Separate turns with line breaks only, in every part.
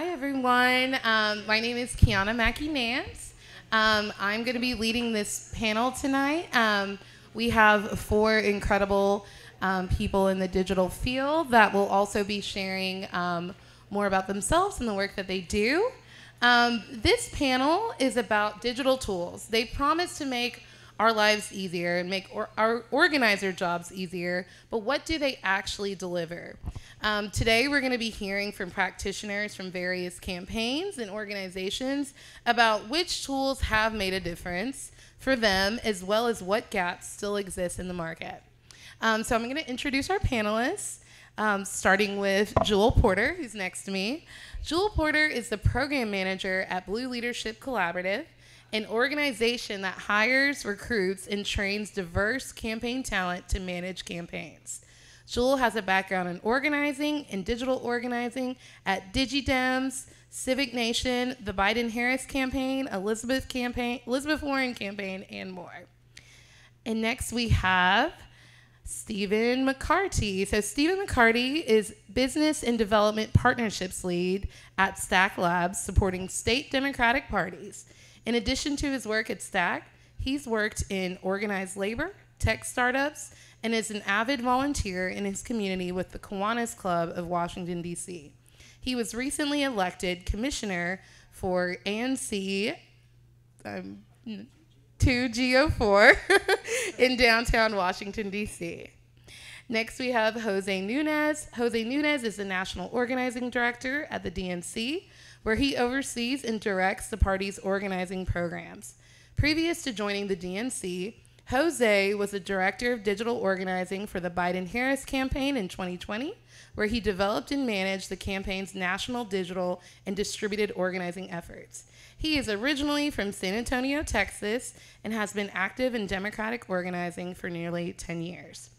Hi, everyone. My name is Kiana Mackey-Nance. I'm going to be leading this panel tonight. We have four incredible people in the digital field that will also be sharing more about themselves and the work that they do. This panel is about digital tools. They promise to make our lives easier and make our organizer jobs easier, but what do they actually deliver? Today we're going to be hearing from practitioners from various campaigns and organizations about which tools have made a difference for them, as well as what gaps still exist in the market. So I'm going to introduce our panelists, starting with Jewel Porter, who's next to me. Jewel Porter is the program manager at Blue Leadership Collaborative, an organization that hires, recruits, and trains diverse campaign talent to manage campaigns. Jewel has a background in organizing and digital organizing at DigiDems, Civic Nation, the Biden-Harris campaign, Elizabeth Warren campaign, and more. And next we have Stephen McCarty. So Stephen McCarty is Business and Development Partnerships Lead at Stack Labs, supporting state Democratic parties. In addition to his work at Stack, he's worked in organized labor, tech startups, and is an avid volunteer in his community with the Kiwanis Club of Washington, D.C. He was recently elected commissioner for ANC 2GO4 in downtown Washington, D.C. Next, we have Jose Nunez. Jose Nunez is the National Organizing Director at the DNC, where he oversees and directs the party's organizing programs. Previous to joining the DNC, Jose was the Director of Digital Organizing for the Biden-Harris campaign in 2020, where he developed and managed the campaign's national digital and distributed organizing efforts. He is originally from San Antonio, Texas, and has been active in Democratic organizing for nearly 10 years.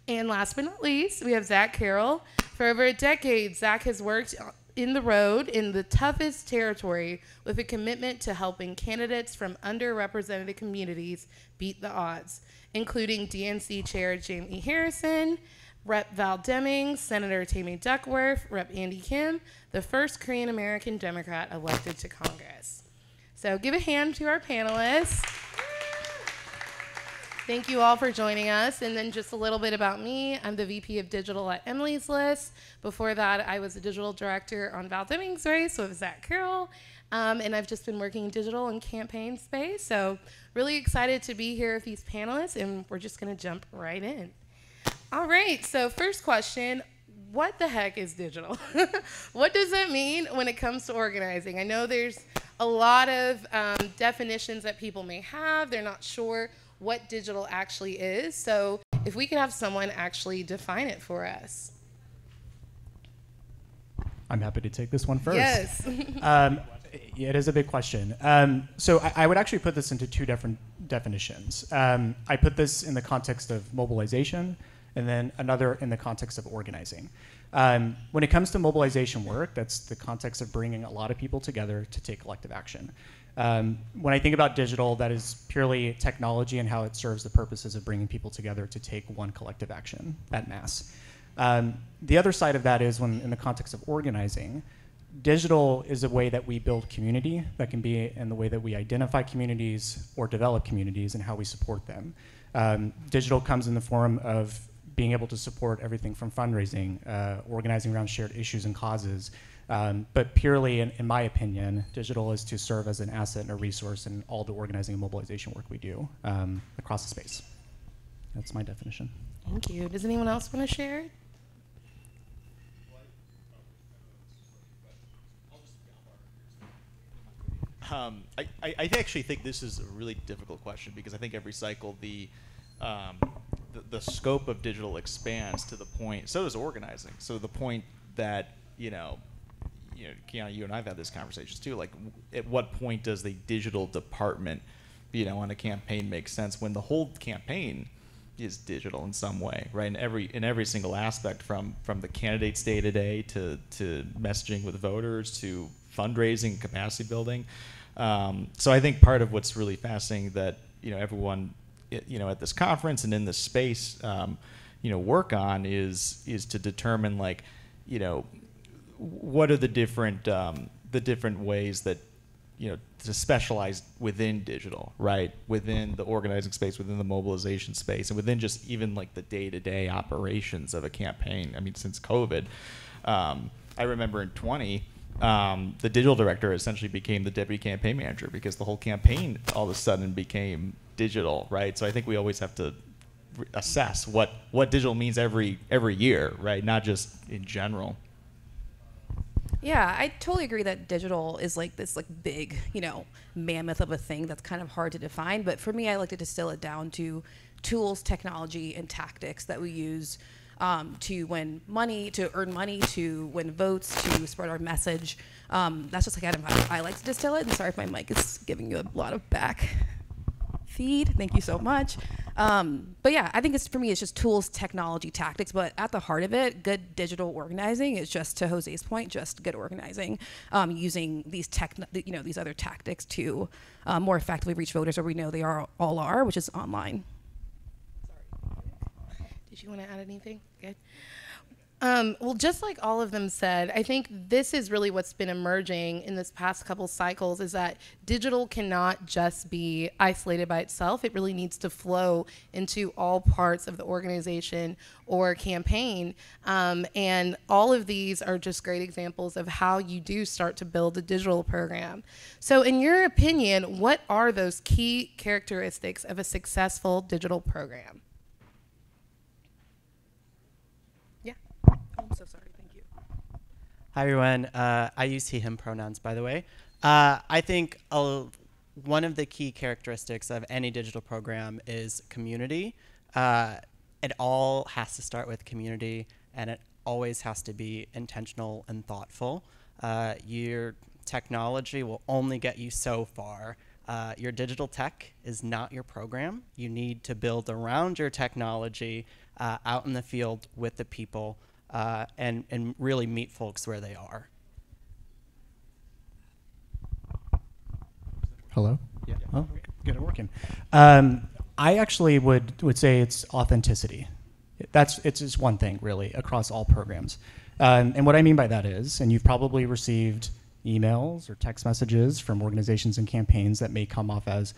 And last but not least, we have Zach Carroll. For over a decade, Zach has worked in the road in the toughest territory with a commitment to helping candidates from underrepresented communities beat the odds, including DNC Chair Jamie Harrison, Rep. Val Deming, Senator Tammy Duckworth, Rep. Andy Kim, the first Korean American Democrat elected to Congress. So give a hand to our panelists. Thank you all for joining us. And then just a little bit about me. I'm the VP of Digital at Emily's List. Before that, I was a digital director on Val Deming's race with Zach Carroll. And I've just been working in digital and campaign space. So really excited to be here with these panelists, and we're just going to jump right in. All right, so first question, what the heck is digital? What does that mean when it comes to organizing? I know there's a lot of definitions that people may have. They're not sure what digital actually is. So if we could have someone actually define it for us.
I'm happy to take this one first.
Yes.
Yeah, it is a big question. So I would actually put this into two different definitions. I put this in the context of mobilization, and then another in the context of organizing. When it comes to mobilization work, that's the context of bringing a lot of people together to take collective action. When I think about digital, that is purely technology and how it serves the purposes of bringing people together to take one collective action at mass. The other side of that is when in the context of organizing, digital is a way that we build community, that can be in the way that we identify communities or develop communities and how we support them. Digital comes in the form of being able to support everything from fundraising, organizing around shared issues and causes. But purely, in my opinion, digital is to serve as an asset and a resource in all the organizing and mobilization work we do across the space. That's my definition.
Thank you. Does anyone else want to share?
I actually think this is a really difficult question because I think every cycle the scope of digital expands to the point. So does organizing. So the point that Kiana, you and I've had this conversations too. Like, at what point does the digital department, on a campaign make sense when the whole campaign is digital in some way, right? In every single aspect, from the candidates day to day to messaging with voters to fundraising, capacity building. So I think part of what's really fascinating that everyone at this conference and in this space work on is to determine what are the different ways that, you know, to specialize within digital, right? Within the organizing space, within the mobilization space, and within just even like the day-to-day operations of a campaign. I mean, since COVID, I remember in 20, the digital director essentially became the deputy campaign manager because the whole campaign all of a sudden became digital, right? So I think we always have to assess what digital means every year, right? Not just in general.
Yeah, I totally agree that digital is like this like big, you know, mammoth of a thing that's kind of hard to define. But for me, I like to distill it down to tools, technology, and tactics that we use to win money, to earn money, to win votes, to spread our message. That's just like kind of how I like to distill it. And sorry if my mic is giving you a lot of back feed. Thank you so much. But yeah, I think for me, it's just tools, technology, tactics. But at the heart of it, good digital organizing is just, to Jose's point, just good organizing, using these these other tactics to more effectively reach voters where we know they all are, which is online.
Sorry. Did you want to add anything? Good. Well, just like all of them said, I think this is really what's been emerging in this past couple cycles, is that digital cannot just be isolated by itself. It really needs to flow into all parts of the organization or campaign. And all of these are just great examples of how you do start to build a digital program. So in your opinion, what are those key characteristics of a successful digital program?
I'm so sorry. Thank you.
Hi, everyone. I use he, him pronouns, by the way. I think one of the key characteristics of any digital program is community. It all has to start with community, and it always has to be intentional and thoughtful. Your technology will only get you so far. Your digital tech is not your program. You need to build around your technology out in the field with the people. And really meet folks where they are.
Hello? Yeah. Oh, get it working. I actually would say it's authenticity. It's just one thing, really, across all programs. And what I mean by that is, and you've probably received emails or text messages from organizations and campaigns that may come off as,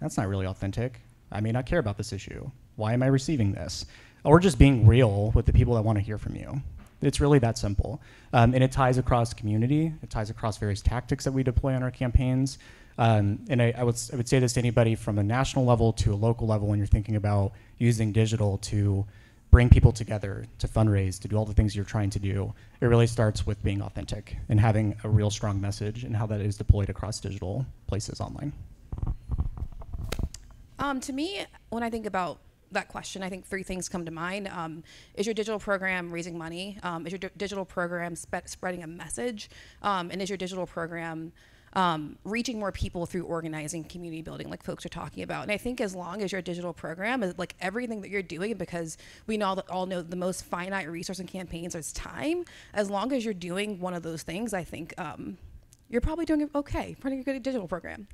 that's not really authentic. I may not care about this issue. Why am I receiving this? Or just being real with the people that want to hear from you. It's really that simple. And it ties across community. It ties across various tactics that we deploy on our campaigns. And I would say this to anybody from a national level to a local level when you're thinking about using digital to bring people together, to fundraise, to do all the things you're trying to do. It really starts with being authentic and having a real strong message and how that is deployed across digital places online.
To me, when I think about that question, I think three things come to mind. Is your digital program raising money? Is your digital program spreading a message? And is your digital program reaching more people through organizing, community building, like folks are talking about? And I think as long as your digital program is like everything that you're doing, because we all know the most finite resource in campaigns is time. As long as you're doing one of those things, I think you're probably doing okay, pretty good digital program.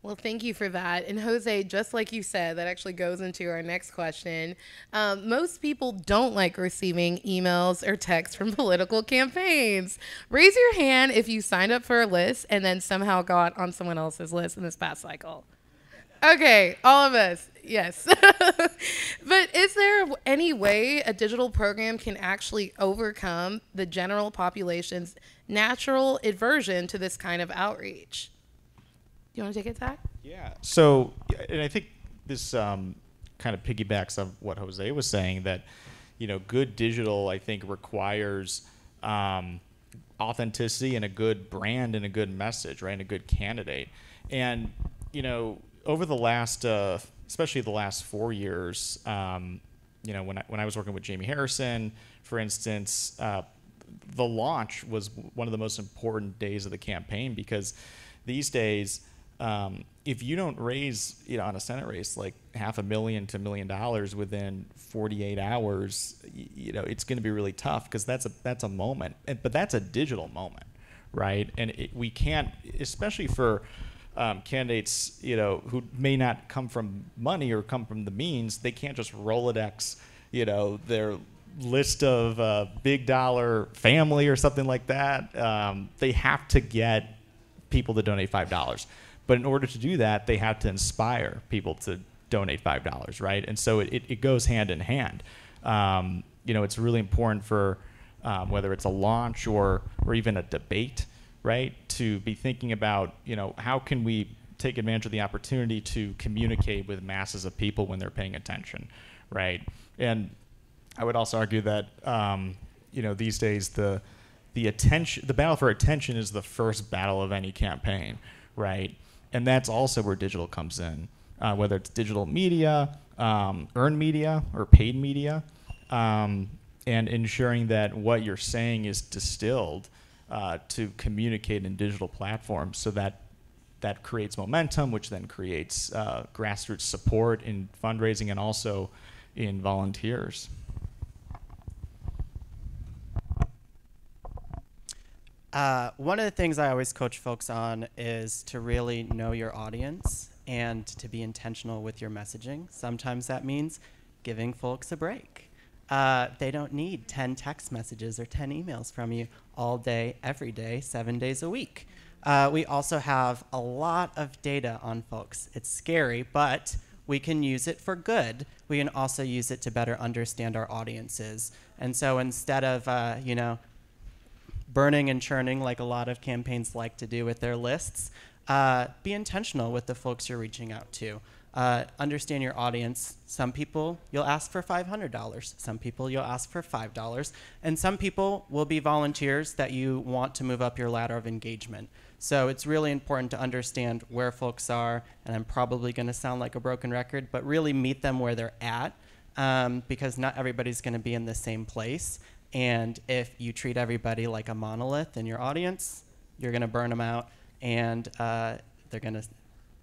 Well, thank you for that. And Jose, just like you said, that actually goes into our next question. Most people don't like receiving emails or texts from political campaigns. Raise your hand if you signed up for a list and then somehow got on someone else's list in this past cycle. Okay, all of us, yes. But is there any way a digital program can actually overcome the general population's natural aversion to this kind of outreach? Do you want to take it, Zach?
Yeah. So, and I think this kind of piggybacks on what Jose was saying, that, you know, good digital, I think, requires authenticity and a good brand and a good message, right, and a good candidate. And, you know, over the last, especially the last 4 years, you know, when I was working with Jamie Harrison, for instance, the launch was one of the most important days of the campaign, because these days, if you don't raise, you know, on a Senate race like $500,000 to $1 million within 48 hours, you know, it's going to be really tough, because that's a moment, but that's a digital moment, right? And we can't, especially for candidates, you know, who may not come from money or come from the means, they can't just Rolodex, their list of big dollar family or something like that. They have to get people to donate $5. But in order to do that, they have to inspire people to donate $5, right? And so it goes hand in hand. It's really important for whether it's a launch or even a debate, right, to be thinking about, how can we take advantage of the opportunity to communicate with masses of people when they're paying attention, right? And I would also argue that, these days the battle for attention is the first battle of any campaign, right? And that's also where digital comes in, whether it's digital media, earned media, or paid media, and ensuring that what you're saying is distilled to communicate in digital platforms, so that creates momentum, which then creates grassroots support in fundraising and also in volunteers.
One of the things I always coach folks on is to really know your audience and to be intentional with your messaging. Sometimes that means giving folks a break. They don't need 10 text messages or 10 emails from you all day, every day, 7 days a week. We also have a lot of data on folks. It's scary, but we can use it for good. We can also use it to better understand our audiences. And so instead of, burning and churning like a lot of campaigns like to do with their lists, be intentional with the folks you're reaching out to. Understand your audience. Some people you'll ask for $500. Some people you'll ask for $5. And some people will be volunteers that you want to move up your ladder of engagement. So it's really important to understand where folks are, and I'm probably going to sound like a broken record, but really meet them where they're at, because not everybody's going to be in the same place. And if you treat everybody like a monolith in your audience, you're going to burn them out, and they're going to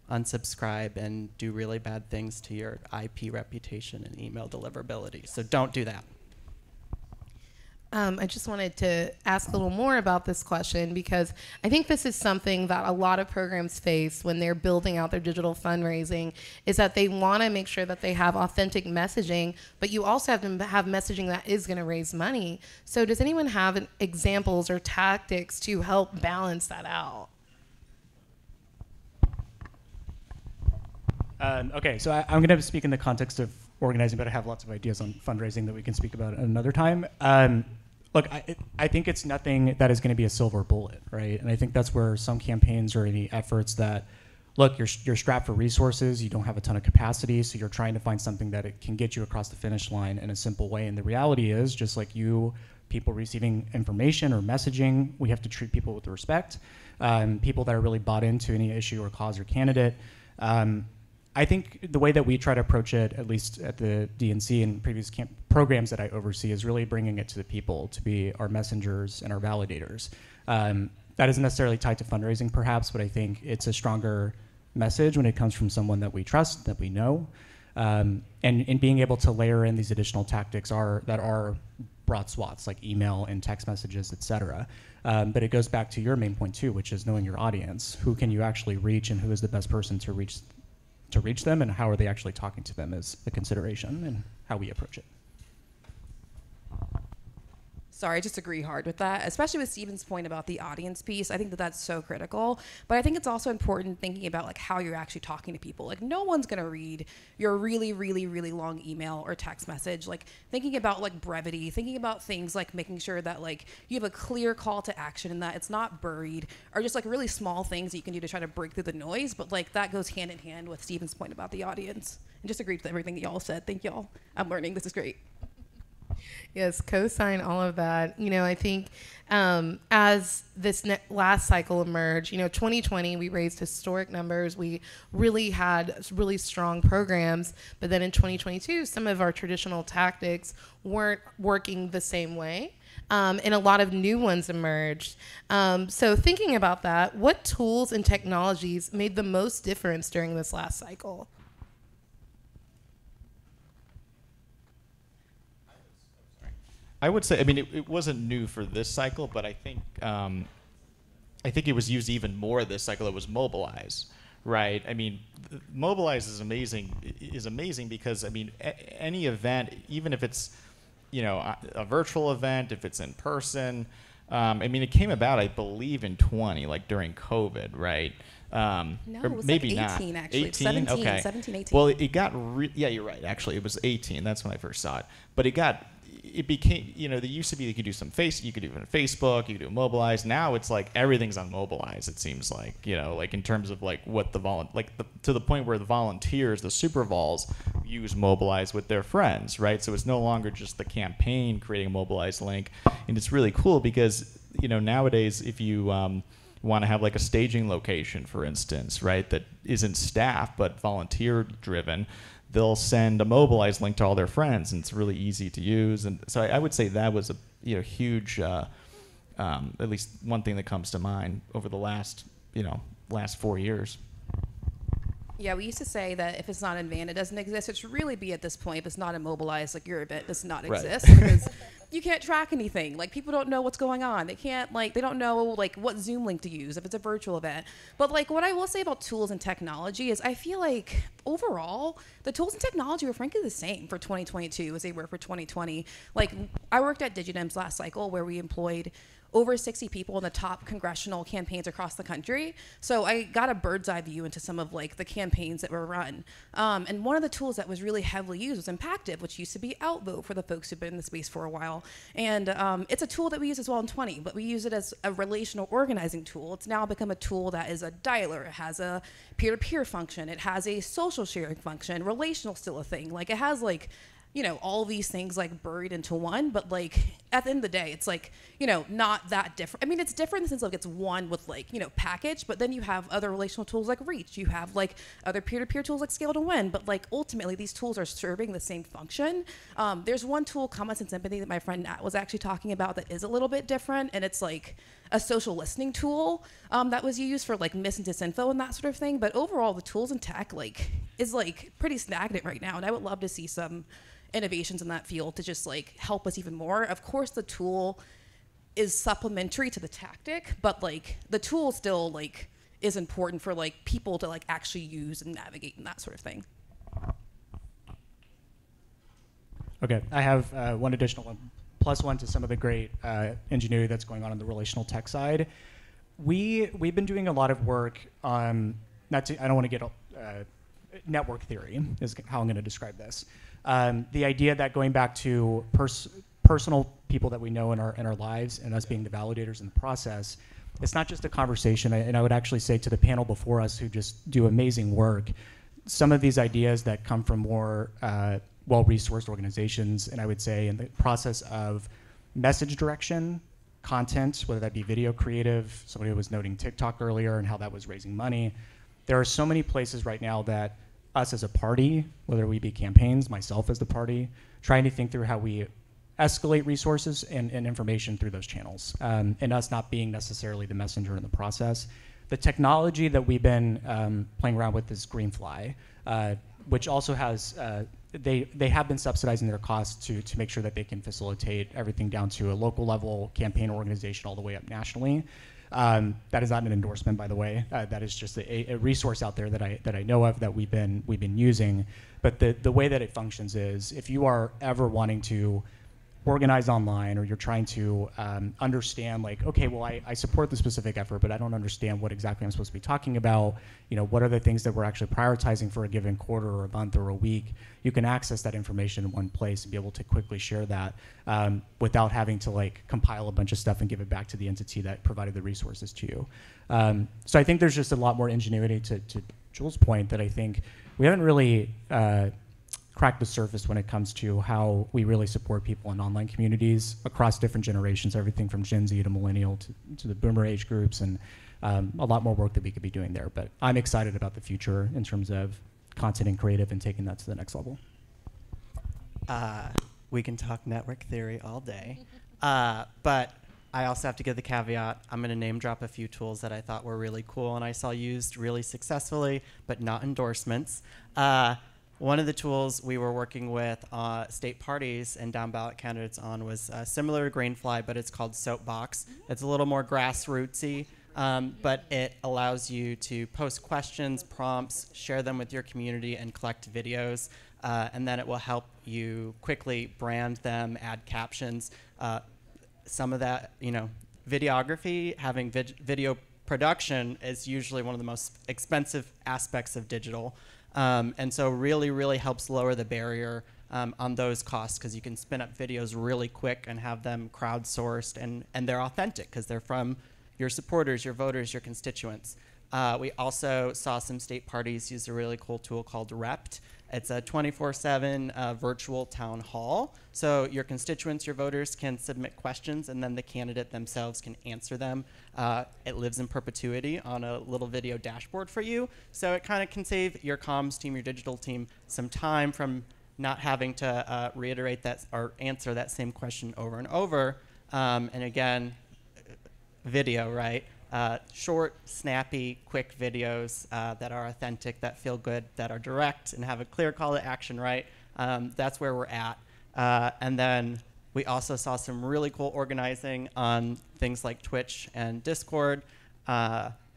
unsubscribe and do really bad things to your IP reputation and email deliverability. So don't do that.
I just wanted to ask a little more about this question, because I think this is something that a lot of programs face when they're building out their digital fundraising, is that they want to make sure that they have authentic messaging, but you also have to have messaging that is going to raise money. So does anyone have examples or tactics to help balance that out?
Okay, so I'm going to speak in the context of organizing, but I have lots of ideas on fundraising that we can speak about at another time. Look, I think it's nothing that is going to be a silver bullet, right? And I think that's where some campaigns or any efforts that, look, you're strapped for resources, you don't have a ton of capacity, so you're trying to find something that it can get you across the finish line in a simple way. And the reality is, just like you, people receiving information or messaging, we have to treat people with respect. People that are really bought into any issue or cause or candidate. I think the way that we try to approach it, at least at the DNC and previous programs that I oversee, is really bringing it to the people to be our messengers and our validators. That isn't necessarily tied to fundraising, perhaps, but I think it's a stronger message when it comes from someone that we trust, that we know, and being able to layer in these additional tactics that are broad swaths, like email and text messages, et cetera. But it goes back to your main point, too, which is knowing your audience. Who can you actually reach, and who is the best person to reach them, and how are they actually talking to them is the consideration and how we approach it.
Sorry, I just agree hard with that, especially with Stephen's point about the audience piece. I think that that's so critical, but I think it's also important thinking about like how you're actually talking to people. Like no one's gonna read your really, really, really long email or text message. Like thinking about like brevity, thinking about things like making sure that like you have a clear call to action and that it's not buried, or just like really small things that you can do to try to break through the noise. But like that goes hand in hand with Stephen's point about the audience. And just agreed with everything that y'all said. Thank y'all. I'm learning. This is great.
Yes, co-sign all of that. I think as this last cycle emerged, 2020, we raised historic numbers. We really had really strong programs. But then in 2022, some of our traditional tactics weren't working the same way. And a lot of new ones emerged. So thinking about that, what tools and technologies made the most difference during this last cycle?
I would say, it wasn't new for this cycle, but I think it was used even more this cycle. It was Mobilize, right? I mean, Mobilize is amazing because, I mean, any event, even if it's, you know, a virtual event, if it's in person, I mean, it came about, I believe, in 20, like during COVID, right?
No,
or
it was
maybe
like 18
not.
actually.
18?
17,
Okay.
17, 18.
Well, it got, yeah, you're right. Actually, it was 18. That's when I first saw it. But it became, you know, there used to be, you could do you could do it on Facebook, you could do Mobilize. Now it's like everything's on Mobilize, it seems like, you know, like in terms of like what to the point where the volunteers, the super vols, use Mobilize with their friends, right? So it's no longer just the campaign creating a Mobilize link. And it's really cool because, you know, nowadays, if you want to have like a staging location, for instance, right, that isn't staff but volunteer driven, they'll send a Mobilize link to all their friends, and it's really easy to use. And so I would say that was a huge, at least one thing that comes to mind over the last 4 years.
Yeah, we used to say that if it's not in Van, it doesn't exist. It should really be at this point, if it's not in Mobilize, like your event does not exist because you can't track anything. Like people don't know what's going on. They don't know like what Zoom link to use if it's a virtual event. But like what I will say about tools and technology is I feel like overall the tools and technology were frankly the same for 2022 as they were for 2020. Like I worked at Digidem's last cycle where we employed over 60 people in the top congressional campaigns across the country. So I got a bird's eye view into some of like the campaigns that were run. And one of the tools that was really heavily used was Impactive, which used to be Outvote for the folks who've been in the space for a while. And it's a tool that we use as well in 20, but we use it as a relational organizing tool. It's now become a tool that is a dialer. It has a peer-to-peer function. It has a social sharing function. Relational still a thing. Like it has like, you know, all these things like buried into one, but like at the end of the day, it's like, you know, not that different. I mean, it's different in the sense of like it's one with like, you know, package, but then you have other relational tools like Reach. You have like other peer-to-peer tools like Scale to Win, but like ultimately these tools are serving the same function. There's one tool, Comments and Sympathy, that my friend Nat was actually talking about that is a little bit different, and it's like a social listening tool that was used for like mis and disinfo and that sort of thing. But overall, the tools and tech like is like pretty stagnant right now, and I would love to see some innovations in that field to just like help us even more. Of course, the tool is supplementary to the tactic, but like the tool still like is important for like people to like actually use and navigate and that sort of thing.
Okay, I have one additional one, plus one to some of the great ingenuity that's going on the relational tech side. We've been doing a lot of work on, I don't want to get network theory is how I'm going to describe this. The idea that going back to personal people that we know in our lives and us being the validators in the process, it's not just a conversation. And I would actually say to the panel before us who just do amazing work, some of these ideas that come from more well-resourced organizations, and I would say in the process of message direction, content, whether that be video creative, somebody was noting TikTok earlier and how that was raising money. There are so many places right now that us as a party, whether we be campaigns, myself as the party, trying to think through how we escalate resources and information through those channels, and us not being necessarily the messenger in the process. The technology that we've been playing around with is Greenfly, which also has, they have been subsidizing their costs to make sure that they can facilitate everything down to a local level campaign organization all the way up nationally. That is not an endorsement, by the way. That is just a resource out there that I know of that we've been using. But the way that it functions is, if you are ever wanting to organize online, or you're trying to understand, like, okay, well, I support the specific effort, but I don't understand what exactly I'm supposed to be talking about. You know, what are the things that we're actually prioritizing for a given quarter or a month or a week? You can access that information in one place and be able to quickly share that without having to like compile a bunch of stuff and give it back to the entity that provided the resources to you. So I think there's just a lot more ingenuity to Jules' point that I think we haven't really crack the surface when it comes to how we really support people in online communities across different generations, everything from Gen Z to millennial to the boomer age groups, and a lot more work that we could be doing there. But I'm excited about the future in terms of content and creative and taking that to the next level.
We can talk network theory all day, but I also have to give the caveat. I'm going to name drop a few tools that I thought were really cool and I saw used really successfully, but not endorsements. One of the tools we were working with state parties and down ballot candidates on was similar to Greenfly, but it's called Soapbox. It's a little more grassrootsy. but it allows you to post questions, prompts, share them with your community, and collect videos. And then it will help you quickly brand them, add captions. Some of that, videography, having video production is usually one of the most expensive aspects of digital. And so really, really helps lower the barrier on those costs, because you can spin up videos really quick and have them crowdsourced, and they're authentic because they're from your supporters, your voters, your constituents. We also saw some state parties use a really cool tool called Rept. It's a 24/7 virtual town hall. So your constituents, your voters can submit questions, and then the candidate themselves can answer them. It lives in perpetuity on a little video dashboard for you. So it kind of can save your comms team, your digital team, some time from not having to reiterate that or answer that same question over and over. And again, video, right? Short, snappy, quick videos that are authentic, that feel good, that are direct, and have a clear call to action, right? That's where we're at. And then we also saw some really cool organizing on things like Twitch and Discord,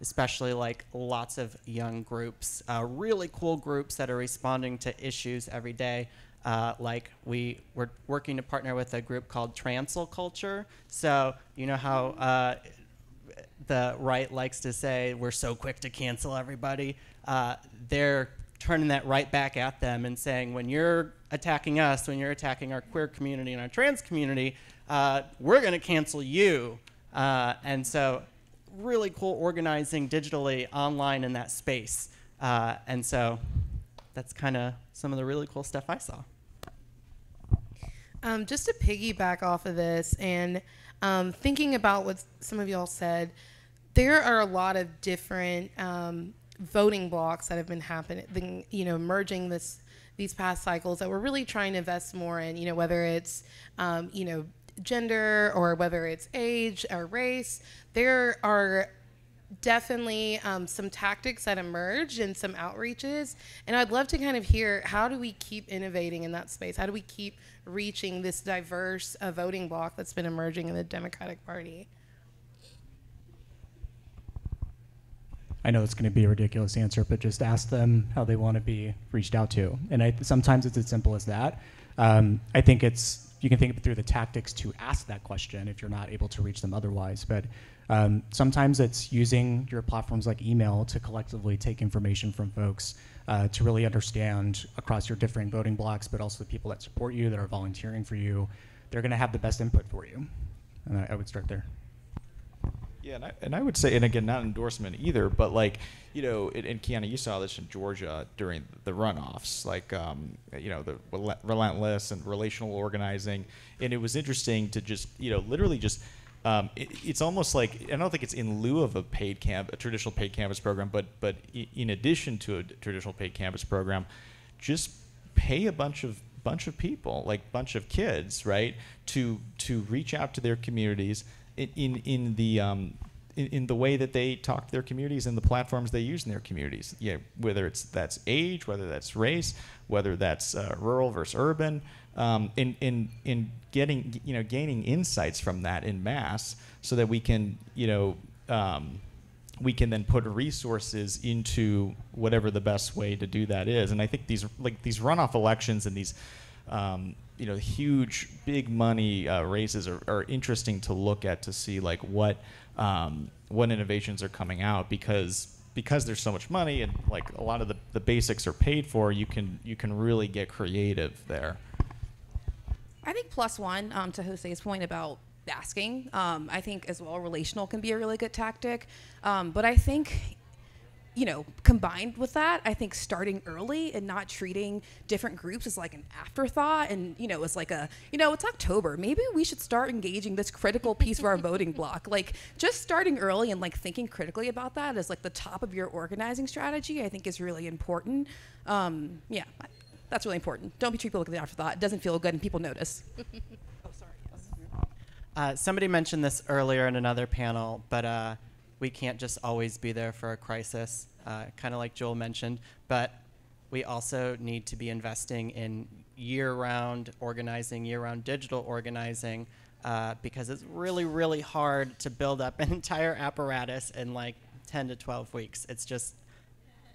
especially like lots of young groups, really cool groups that are responding to issues every day. Like we're working to partner with a group called Transl Culture. So you know how the right likes to say we're so quick to cancel everybody. They're turning that right back at them and saying, when you're attacking us, when you're attacking our queer community and our trans community, we're going to cancel you. And so really cool organizing digitally online in that space. And so that's kind of some of the really cool stuff I saw.
Just to piggyback off of this and thinking about what some of y'all said, there are a lot of different voting blocks that have been happening, merging these past cycles that we're really trying to invest more in, whether it's, gender or whether it's age or race. There are definitely some tactics that emerge and some outreaches. And I'd love to kind of hear, how do we keep innovating in that space? How do we keep reaching this diverse voting bloc that's been emerging in the Democratic Party?
I know it's going to be a ridiculous answer, but just ask them how they want to be reached out to. And sometimes it's as simple as that. I think you can think through the tactics to ask that question if you're not able to reach them otherwise. But sometimes it's using your platforms like email to collectively take information from folks to really understand across your different voting blocks, but also the people that support you, that are volunteering for you. They're going to have the best input for you. And I would start there.
Yeah, and I would say, and again, not endorsement either, but and Kiana, you saw this in Georgia during the runoffs, the relentless and relational organizing, and it was interesting to just, literally just, it's almost like, I don't think it's in lieu of a traditional paid canvas program, but in addition to a traditional paid canvas program, just pay a bunch of people, like bunch of kids, right, to reach out to their communities in the way that they talk to their communities and the platforms they use in their communities. Yeah, whether that's age, whether that's race, whether that's rural versus urban, in getting gaining insights from that in mass, so that we can then put resources into whatever the best way to do that is. And I think these runoff elections and these huge, big money races are interesting to look at, to see what innovations are coming out, because there's so much money and a lot of the basics are paid for. You can really get creative there.
I think +1 to Jose's point about asking. I think as well relational can be a really good tactic, but I think, combined with that, I think starting early and not treating different groups as like an afterthought, and it's like it's October, maybe we should start engaging this critical piece of our voting block. Just starting early and thinking critically about that as the top of your organizing strategy, I think is really important. Yeah, that's really important. Don't be treated like an afterthought. It doesn't feel good and people notice. Oh, sorry. Yes.
Somebody mentioned this earlier in another panel, but we can't just always be there for a crisis, kind of like Joel mentioned, but we also need to be investing in year-round organizing, year-round digital organizing, because it's really, really hard to build up an entire apparatus in like 10 to 12 weeks. It's just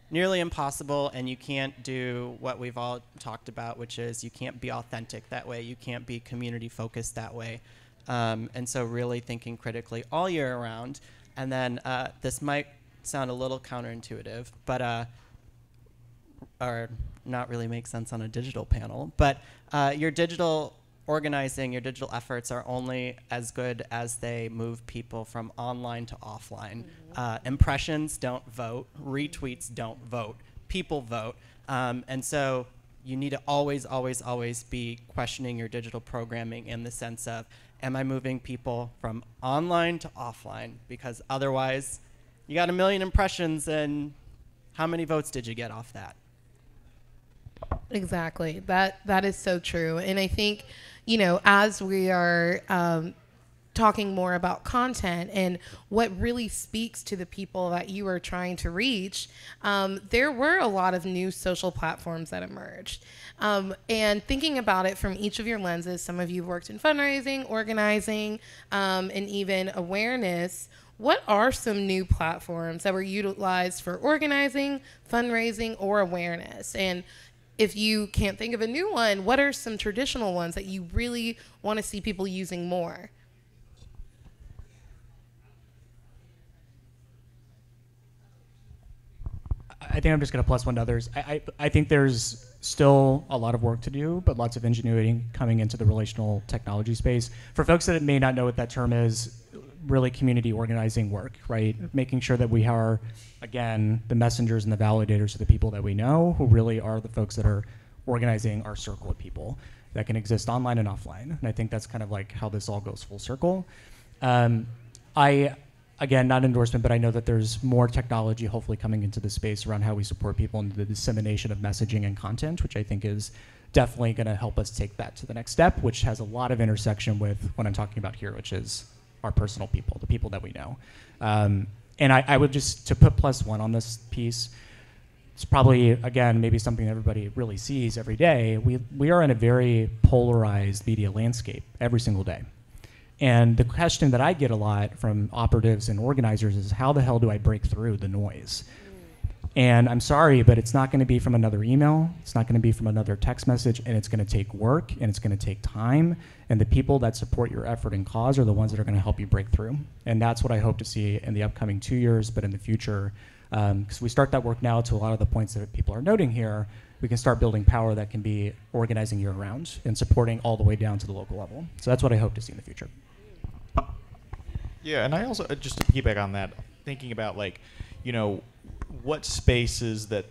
nearly impossible, and you can't do what we've all talked about, which is you can't be authentic that way. You can't be community focused that way. And so really thinking critically all year around. And then this might sound a little counterintuitive, but or not really make sense on a digital panel, but your digital organizing, your digital efforts are only as good as they move people from online to offline. Impressions don't vote, retweets don't vote, people vote. And so you need to always, always, always be questioning your digital programming in the sense of, am I moving people from online to offline? Because otherwise, you got 1 million impressions, and how many votes did you get off that?
Exactly. That is so true. And I think, you know, as we are talking more about content and what really speaks to the people that you are trying to reach, there were a lot of new social platforms that emerged. And thinking about it from each of your lenses, some of you worked in fundraising, organizing, and even awareness. What are some new platforms that were utilized for organizing, fundraising, or awareness? And if you can't think of a new one, what are some traditional ones that you really want to see people using more?
I think I'm just going to plus one to others. I think there's still a lot of work to do, but lots of ingenuity coming into the relational technology space. For folks that may not know what that term is, really community organizing work, right? Making sure that we are, again, the messengers and the validators of the people that we know, who really are the folks that are organizing our circle of people that can exist online and offline. And I think that's kind of like how this all goes full circle. Again, not endorsement, but I know that there's more technology hopefully coming into the space around how we support people in the dissemination of messaging and content, which I think is definitely going to help us take that to the next step, which has a lot of intersection with what I'm talking about here, which is our personal people, the people that we know. And I would just, to put plus one on this piece, it's probably, again, maybe something everybody really sees every day. We are in a very polarized media landscape every single day. And the question that I get a lot from operatives and organizers is, how the hell do I break through the noise? And I'm sorry, but it's not going to be from another email. It's not going to be from another text message, and it's going to take work, and it's going to take time. And the people that support your effort and cause are the ones that are going to help you break through. And that's what I hope to see in the upcoming 2 years, but in the future, because we start that work now to a lot of the points that people are noting here, we can start building power that can be organizing year-round and supporting all the way down to the local level. So that's what I hope to see in the future.
Yeah, and I also, just to piggyback on that, thinking about, like, you know, what spaces that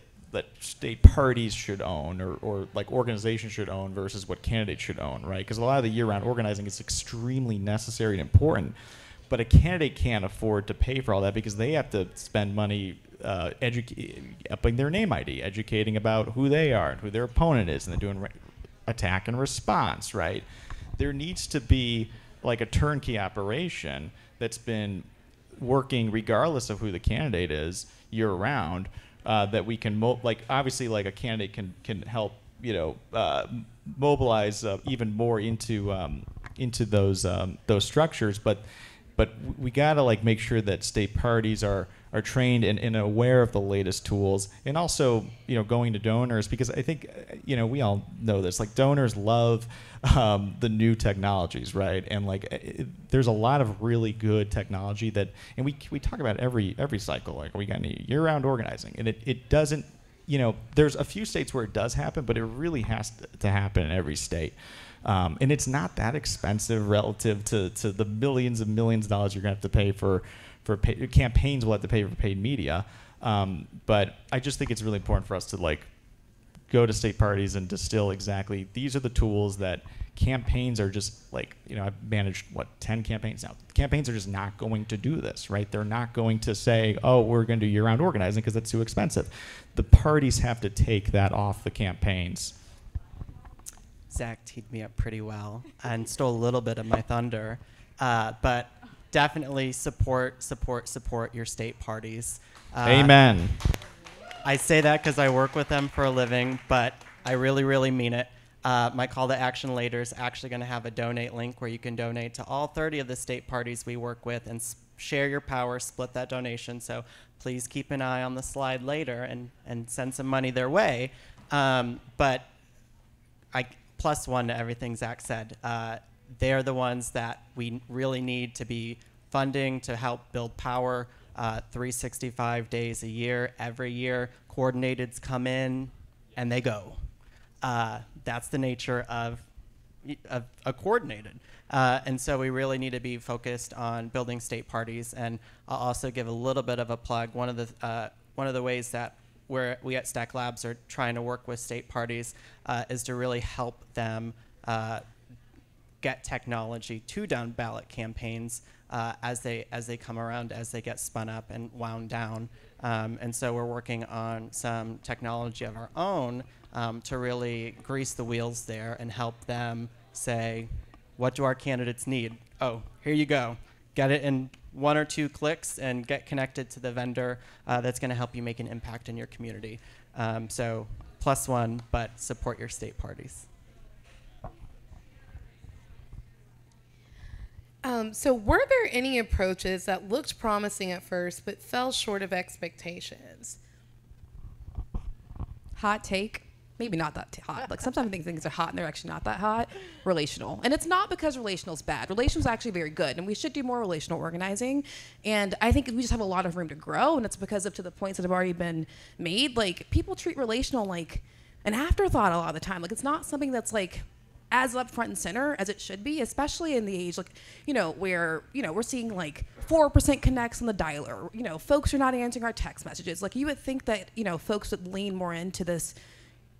state parties should own or like organizations should own versus what candidates should own, right? Because a lot of the year-round organizing is extremely necessary and important, but a candidate can't afford to pay for all that because they have to spend money upping their name ID, educating about who they are and who their opponent is, and they're doing attack and response, right? There needs to be like a turnkey operation that's been working regardless of who the candidate is year-round, that we can like obviously like a candidate can help, you know, mobilize even more into those structures, but we gotta like make sure that state parties are trained and aware of the latest tools, and also, you know, going to donors, because I think, you know, we all know this, like donors love the new technologies, right? And like there's a lot of really good technology that, and we talk about every cycle, like we got any year-round organizing, and it doesn't, you know, there's a few states where it does happen, but it really has to happen in every state. And it's not that expensive relative to the millions and millions of dollars you're gonna have to pay for campaigns will have to pay for paid media. But I just think it's really important for us to like go to state parties and distill exactly, these are the tools that campaigns are just like, you know, I've managed 10 campaigns now. Campaigns are just not going to do this, right? They're not going to say, oh, we're going to do year-round organizing because that's too expensive. The parties have to take that off the campaigns.
Zach teed me up pretty well and stole a little bit of my thunder, but definitely support your state parties.
Amen.
I say that because I work with them for a living, but I really, really mean it. My call to action later is actually going to have a donate link where you can donate to all 30 of the state parties we work with and share your power, split that donation. So please keep an eye on the slide later and send some money their way. But plus one to everything Zach said. They're the ones that we really need to be funding to help build power 365 days a year, every year. Coordinateds come in and they go. That's the nature of a coordinated. And so we really need to be focused on building state parties. And I'll also give a little bit of a plug. One of the ways that we at Stack Labs are trying to work with state parties is to really help them get technology to down ballot campaigns as they come around, as they get spun up and wound down. And so we're working on some technology of our own to really grease the wheels there and help them say, what do our candidates need? Oh, here you go. Get it in 1 or 2 clicks and get connected to the vendor that's going to help you make an impact in your community. So plus one, but support your state parties.
So were there any approaches that looked promising at first but fell short of expectations?
Hot take. Maybe not that hot. Like sometimes I think things are hot and they're actually not that hot. Relational. And it's not because relational's bad. Relational's actually very good. And we should do more relational organizing. And I think we just have a lot of room to grow. And it's because of to the points that have already been made. Like people treat relational like an afterthought a lot of the time. Like it's not something that's like as up front and center as it should be, especially in the age like, where, we're seeing like 4% connects on the dialer. Folks are not answering our text messages. Like you would think that, folks would lean more into this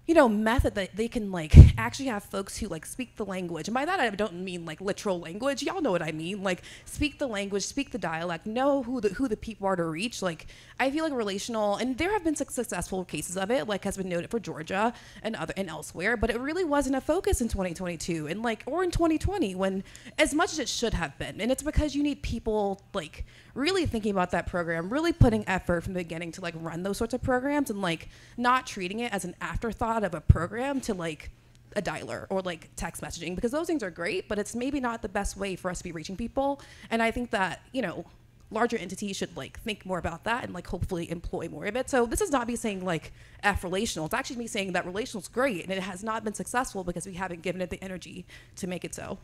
method that they can like actually have folks who like speak the language. And by that I don't mean like literal language. Y'all know what I mean. Like speak the language, speak the dialect, know who the people are to reach. Like I feel like relational, and there have been successful cases of it, like has been noted for Georgia and elsewhere, but it really wasn't a focus in 2022 and or in 2020 when as much as it should have been. And it's because you need people like really thinking about that program, really putting effort from the beginning to like run those sorts of programs and like not treating it as an afterthought of a program to like a dialer or like text messaging, because those things are great, but it's maybe not the best way for us to be reaching people. And I think that, larger entities should like think more about that and like hopefully employ more of it. So this is not me saying like F relational. It's actually me saying that relational is great and it has not been successful because we haven't given it the energy to make it so.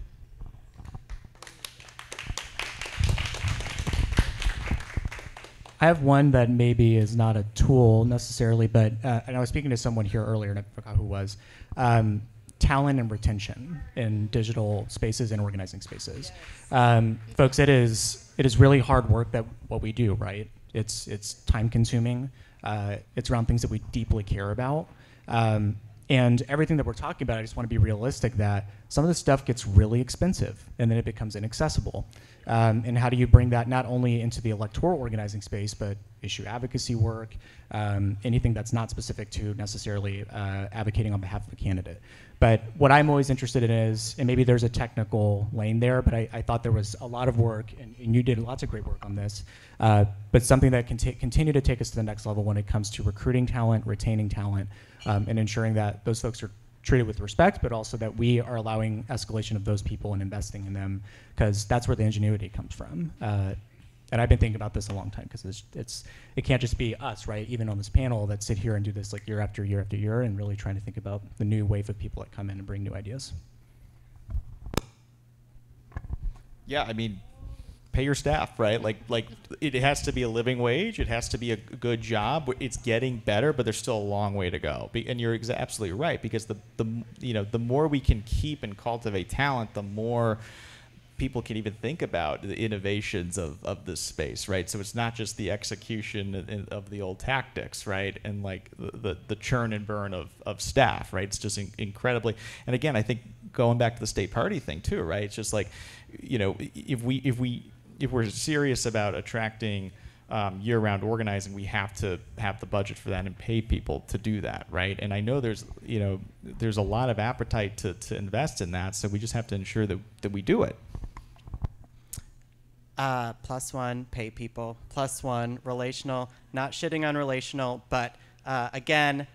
I have one that maybe is not a tool necessarily, but and I was speaking to someone here earlier, and I forgot who it was. Talent and retention in digital spaces and organizing spaces. Folks, it is really hard work that what we do, right? It's time consuming. It's around things that we deeply care about. And everything that we're talking about, I just want to be realistic that some of this stuff gets really expensive and then it becomes inaccessible. And how do you bring that not only into the electoral organizing space, but issue advocacy work, anything that's not specific to necessarily advocating on behalf of a candidate. But what I'm always interested in is, and maybe there's a technical lane there, but I thought there was a lot of work, and you did lots of great work on this, but something that can continue to take us to the next level when it comes to recruiting talent, retaining talent, and ensuring that those folks are treated with respect, but also that we are allowing escalation of those people and investing in them, because that's where the ingenuity comes from. And I've been thinking about this a long time, because it can't just be us, right? Even on this panel that sit here and do this like year after year after year, and really trying to think about the new wave of people that come in and bring new ideas.
Yeah, I mean, pay your staff, right? Like it has to be a living wage. It has to be a good job. It's getting better, but there's still a long way to go. And you're absolutely right, because the more we can keep and cultivate talent, the more people can even think about the innovations of this space, right? So it's not just the execution of the old tactics, right? And like the churn and burn of staff, right? It's just incredibly, and again, I think going back to the state party thing too, right? It's just like, if we're serious about attracting year-round organizing, we have to have the budget for that and pay people to do that, right? And I know there's a lot of appetite to invest in that, so we just have to ensure that we do it.
Plus one, pay people. Plus one, relational. Not shitting on relational, but again,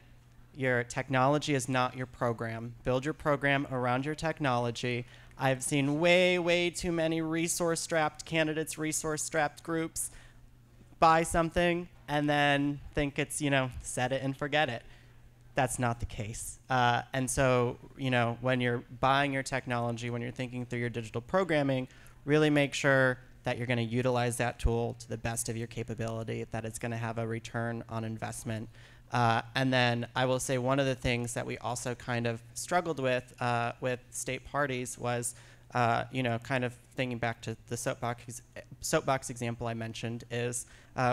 your technology is not your program. Build your program around your technology. I've seen way, way too many resource-strapped candidates, resource-strapped groups buy something and then think it's, set it and forget it. That's not the case. And so, when you're buying your technology, when you're thinking through your digital programming, really make sure that you're going to utilize that tool to the best of your capability, that it's going to have a return on investment. And then I will say one of the things that we also kind of struggled with state parties was, kind of thinking back to the soapbox example I mentioned, is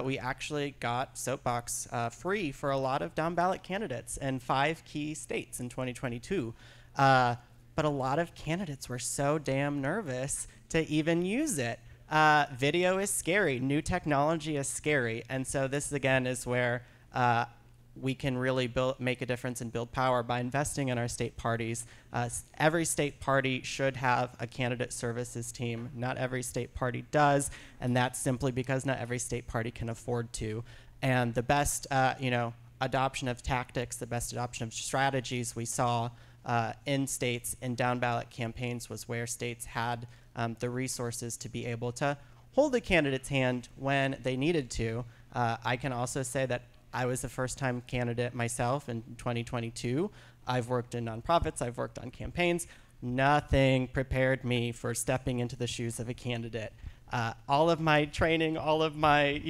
we actually got soapbox free for a lot of down ballot candidates in 5 key states in 2022. But a lot of candidates were so damn nervous to even use it. Video is scary. New technology is scary. And so this, again, is where we can really make a difference and build power by investing in our state parties. Every state party should have a candidate services team. Not every state party does, and that's simply because not every state party can afford to. And the best, adoption of tactics, the best adoption of strategies we saw in states in down ballot campaigns was where states had the resources to be able to hold the candidate's hand when they needed to. I can also say that I was a first-time candidate myself in 2022. I've worked in nonprofits, I've worked on campaigns. Nothing prepared me for stepping into the shoes of a candidate. All of my training, all of my,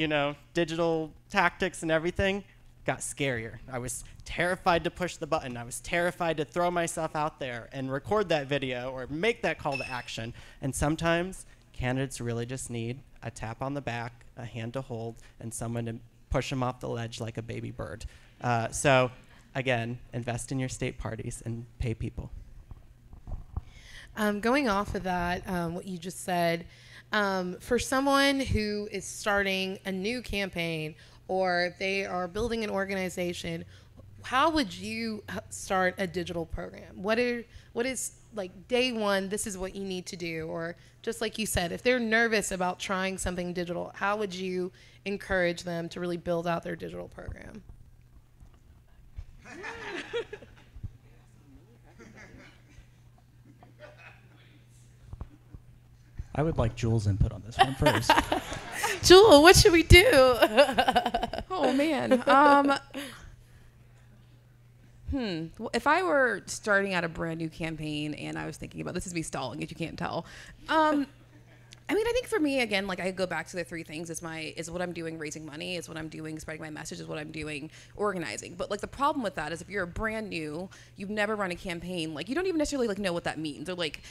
digital tactics and everything got scarier. I was terrified to push the button. I was terrified to throw myself out there and record that video or make that call to action. And sometimes candidates really just need a tap on the back, a hand to hold, and someone to push them off the ledge like a baby bird. So again, invest in your state parties and pay people.
Going off of that, what you just said, for someone who is starting a new campaign or they are building an organization, how would you start a digital program? What is like day one, this is what you need to do? Or just like you said, if they're nervous about trying something digital, how would you encourage them to really build out their digital program?
I would like Jules' input on this one first.
Jewel, what should we do?
Oh, man. Well, if I were starting out a brand new campaign and I was thinking about, this is me stalling if you can't tell. I think for me, again, like I go back to the 3 things is what I'm doing raising money, is what I'm doing spreading my message, is what I'm doing organizing. But like the problem with that is if you're brand new, you've never run a campaign, like you don't even necessarily like know what that means or like,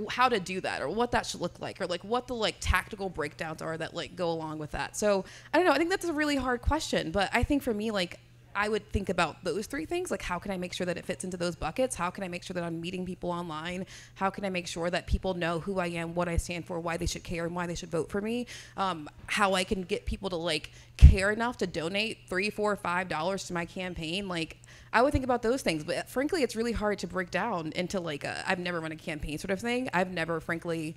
how to do that or what that should look like or like what the like tactical breakdowns are that like go along with that. So I don't know. I think that's a really hard question, but I think for me, like I would think about those 3 things, like how can I make sure that it fits into those buckets? How can I make sure that I'm meeting people online? How can I make sure that people know who I am, what I stand for, why they should care and why they should vote for me? How I can get people to like care enough to donate $3, $4, $5 to my campaign. Like I would think about those things, but frankly, it's really hard to break down into like I've never run a campaign sort of thing. I've never frankly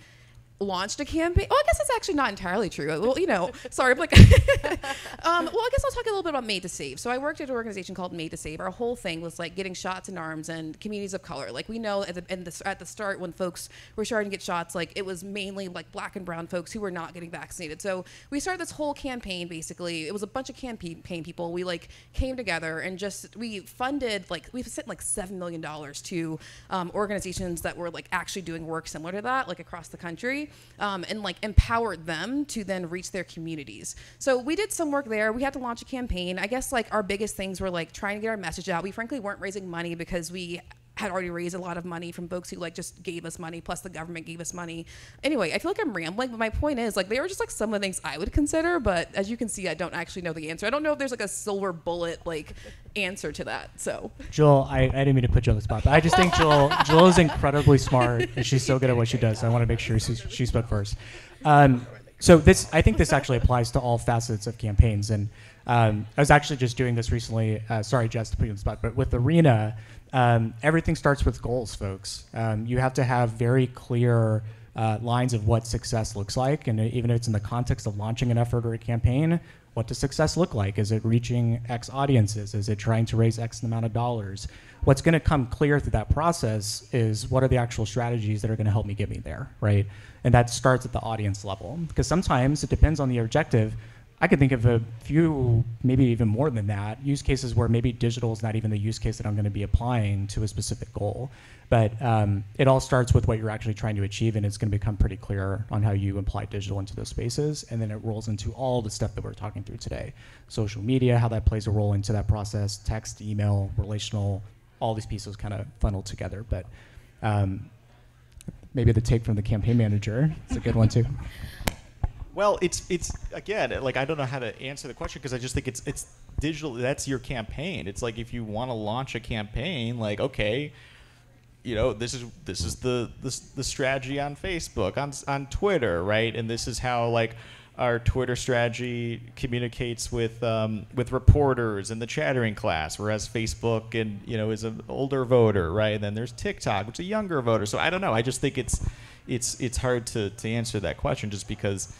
launched a campaign. Oh, I guess that's actually not entirely true. Well, sorry, but like, well, I guess I'll talk a little bit about Made to Save. So I worked at an organization called Made to Save. Our whole thing was like getting shots in arms and communities of color. Like we know at the start when folks were starting to get shots, like it was mainly like black and brown folks who were not getting vaccinated. So we started this whole campaign. Basically, it was a bunch of campaign people. We like came together and we funded we sent like $7 million to organizations that were like actually doing work similar to that, like across the country. And like empowered them to then reach their communities. So we did some work there. We had to launch a campaign. I guess like our biggest things were like trying to get our message out. We frankly weren't raising money because we had already raised a lot of money from folks who like just gave us money, plus the government gave us money. Anyway, I feel like I'm rambling, but my point is like they were just like some of the things I would consider, but as you can see, I don't actually know the answer. I don't know if there's like a silver bullet like answer to that. So
Joel, I didn't mean to put you on the spot, but I just think Joel is incredibly smart and she's so good at what she does. So I want to make sure she spoke first. So I think this actually applies to all facets of campaigns. And I was actually just doing this recently. Sorry, Jess, to put you on the spot, but with Arena, everything starts with goals, folks. You have to have very clear lines of what success looks like. And even if it's in the context of launching an effort or a campaign, what does success look like? Is it reaching X audiences? Is it trying to raise X amount of dollars? What's going to come clear through that process is what are the actual strategies that are going to help me get me there, right? And that starts at the audience level, because sometimes it depends on the objective. I could think of a few, maybe even more than that, use cases where maybe digital is not even the use case that I'm going to be applying to a specific goal. But it all starts with what you're actually trying to achieve, and it's going to become pretty clear on how you apply digital into those spaces. And then it rolls into all the stuff that we're talking through today. Social media, how that plays a role into that process, text, email, relational, all these pieces kind of funneled together. But maybe the take from the campaign manager is a good one too.
Well, it's again, like, I don't know how to answer the question, because I just think it's digital. That's your campaign. It's like, if you want to launch a campaign, like, okay, you know, this is the strategy on Facebook, on Twitter, right? And this is how, like, our Twitter strategy communicates with reporters in the chattering class, whereas Facebook is an older voter, right? And then there's TikTok, which is a younger voter. So I don't know. I just think it's hard to answer that question, just because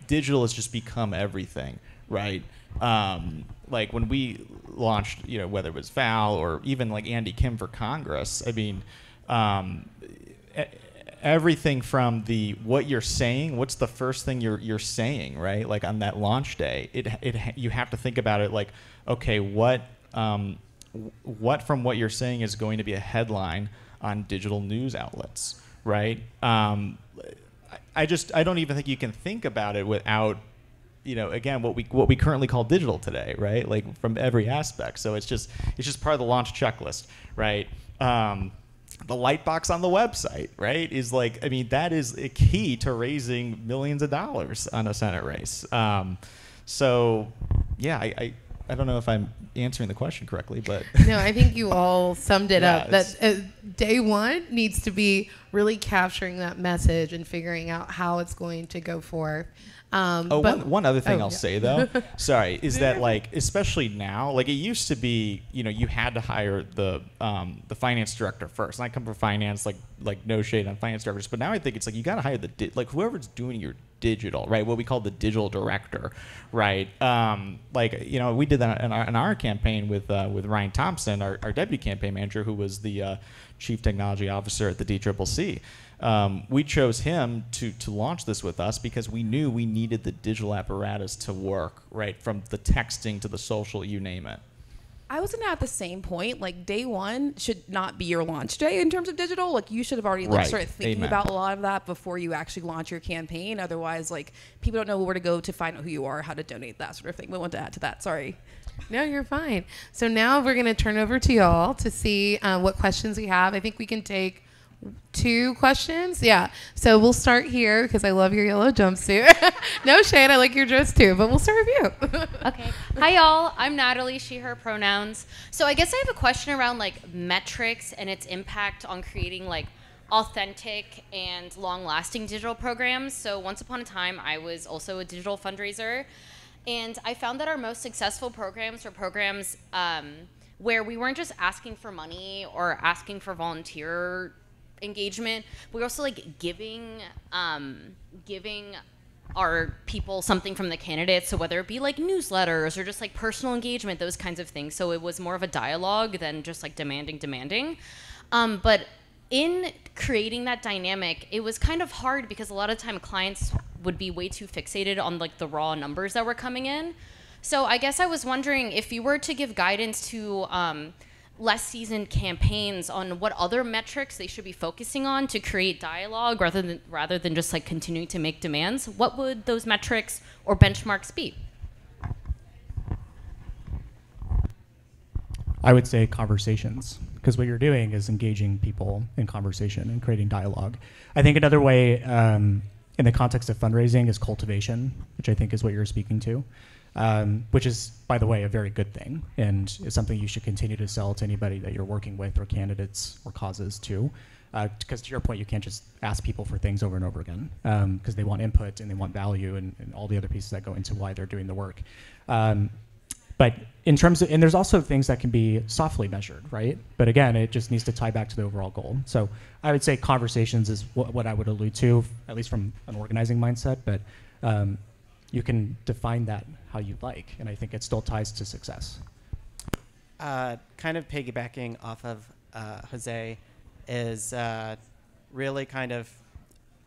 digital has just become everything, right? Like, when we launched, whether it was Val or even like Andy Kim for Congress, I mean, everything from what you're saying, what's the first thing you're saying, right? Like, on that launch day, you have to think about it like, okay, what from what you're saying is going to be a headline on digital news outlets, right? I don't even think you can think about it without, again, what we currently call digital today, right? Like, from every aspect. So it's just part of the launch checklist, right? The light box on the website, right, is like, I mean, that is a key to raising millions of dollars on a Senate race. So, yeah, I don't know if I'm answering the question correctly, but
no, I think you all summed it up. That day one needs to be really capturing that message and figuring out how it's going to go forth.
One other thing I'll say, though, sorry, is that, like, especially now, like, it used to be, you had to hire the finance director first. And I come from finance, like no shade on finance directors, but now I think it's like, you got to hire whoever's doing your digital, right? What we call the digital director, right? We did that in our campaign with Ryan Thompson, our deputy campaign manager, who was the chief technology officer at the DCCC. We chose him to launch this with us because we knew we needed the digital apparatus to work, right? From the texting to the social, you name it.
I was at the same point. Like, day one should not be your launch day in terms of digital. Like, you should have already started thinking about a lot of that before you actually launch your campaign. Otherwise, like, people don't know where to go to find out who you are, how to donate, that sort of thing. We want to add to that. Sorry.
No, you're fine. So now we're going to turn over to y'all to see what questions we have. I think we can take 2 questions. Yeah. So we'll start here because I love your yellow jumpsuit. No shade. I like your dress too, but we'll start with you.
Okay. Hi, y'all. I'm Natalie, she, her pronouns. So I guess I have a question around, like, metrics and its impact on creating, like, authentic and long-lasting digital programs. So once upon a time, I was also a digital fundraiser, and I found that our most successful programs were programs where we weren't just asking for money or asking for volunteer engagement. We were also, like, giving our people something from the candidates. So whether it be like newsletters or just like personal engagement, those kinds of things. So it was more of a dialogue than just like demanding. But in creating that dynamic, it was kind of hard because a lot of time clients would be way too fixated on like the raw numbers that were coming in. So I guess I was wondering if you were to give guidance to less seasoned campaigns on what other metrics they should be focusing on to create dialogue rather than just like continuing to make demands, what would those metrics or benchmarks be?
I would say conversations, because what you're doing is engaging people in conversation and creating dialogue. I think another way in the context of fundraising is cultivation, which I think is what you're speaking to. Which is, by the way, a very good thing, and is something you should continue to sell to anybody that you're working with or candidates or causes too. Because to your point, you can't just ask people for things over and over again, because they want input and they want value and all the other pieces that go into why they're doing the work. But in terms of, and there's also things that can be softly measured, right? But again, it just needs to tie back to the overall goal. So I would say conversations is what I would allude to, at least from an organizing mindset. But you can define that how you like, and I think it still ties to success.
Kind of piggybacking off of Jose is really kind of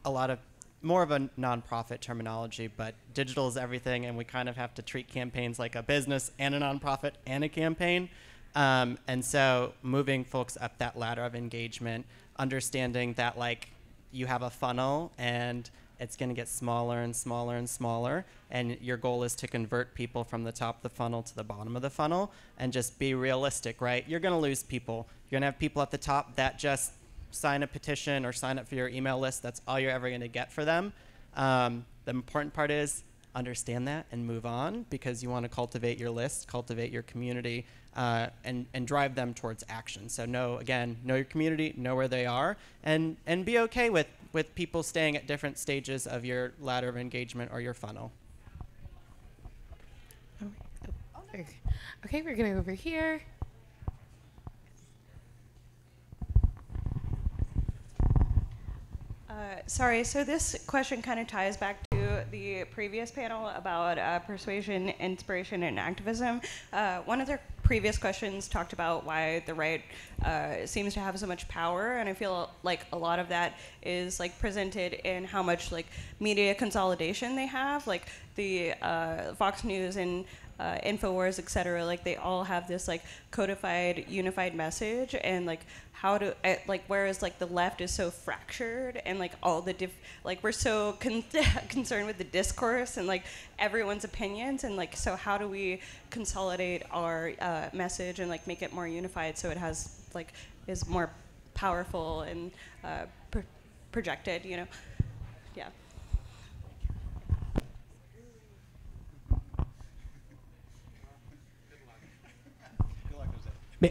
a lot of more of a nonprofit terminology, but digital is everything, and we kind of have to treat campaigns like a business and a nonprofit and a campaign. And so moving folks up that ladder of engagement, understanding that like you have a funnel and it's going to get smaller and smaller and smaller, and your goal is to convert people from the top of the funnel to the bottom of the funnel, and just be realistic, right? You're going to lose people. You're going to have people at the top that just sign a petition or sign up for your email list. That's all you're ever going to get for them. The important part is understand that and move on, because you want to cultivate your list, cultivate your community, and drive them towards action. So know your community, know where they are, and be okay with people staying at different stages of your ladder of engagement or your funnel.
Okay, we're going to go over here.
Sorry, so this question kind of ties back to the previous panel about persuasion, inspiration, and activism. One of the previous questions talked about why the right seems to have so much power, and I feel like a lot of that is like presented in how much like media consolidation they have, like the Fox News and InfoWars, et cetera, like they all have this like codified, unified message, and like how to like, whereas like the left is so fractured, and like all the like we're so concerned with the discourse and like everyone's opinions, and like so how do we consolidate our message and like make it more unified so it has like is more powerful and projected, you know? Yeah.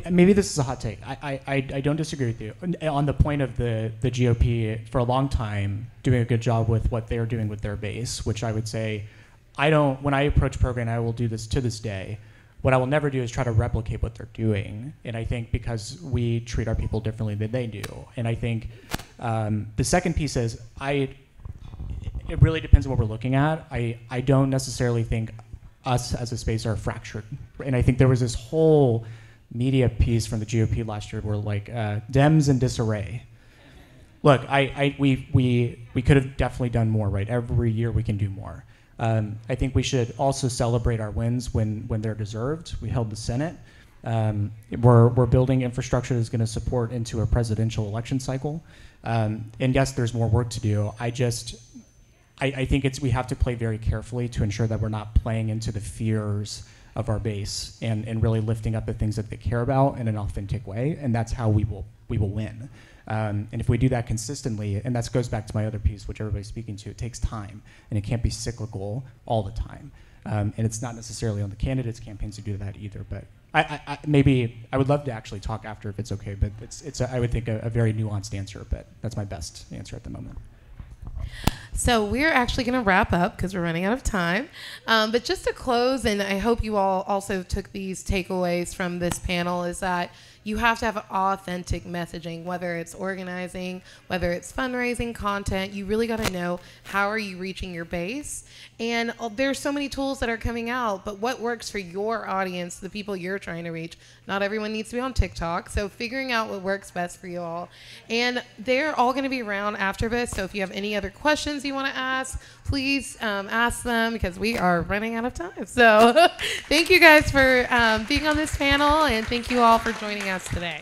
Maybe this is a hot take. I don't disagree with you. On the point of the GOP, for a long time, doing a good job with what they're doing with their base, which I would say, when I approach program, I will do this to this day. What I will never do is try to replicate what they're doing. And I think because we treat our people differently than they do. And I think the second piece is, it really depends on what we're looking at. I don't necessarily think us as a space are fractured. And I think there was this whole media piece from the GOP last year where like Dems in disarray. Look, we could have definitely done more, right? Every year we can do more. I think we should also celebrate our wins when they're deserved. We held the Senate. We're building infrastructure that's going to support into a presidential election cycle. And yes, there's more work to do. I think we have to play very carefully to ensure that we're not playing into the fears of our base and really lifting up the things that they care about in an authentic way, and that's how we will win. And if we do that consistently, and that goes back to my other piece, which everybody's speaking to, it takes time, and it can't be cyclical all the time. And it's not necessarily on the candidates' campaigns to do that either. But maybe I would love to actually talk after if it's okay. But I would think a very nuanced answer. But that's my best answer at the moment.
So we're actually going to wrap up because we're running out of time. But just to close, and I hope you all also took these takeaways from this panel, is that you have to have authentic messaging, whether it's organizing, whether it's fundraising, content. You really got to know how are you reaching your base. And there's so many tools that are coming out, but what works for your audience, the people you're trying to reach? Not everyone needs to be on TikTok, so figuring out what works best for you all. And they're all going to be around after this, so if you have any other questions you want to ask, please ask them, because we are running out of time. So thank you guys for being on this panel, and thank you all for joining us today.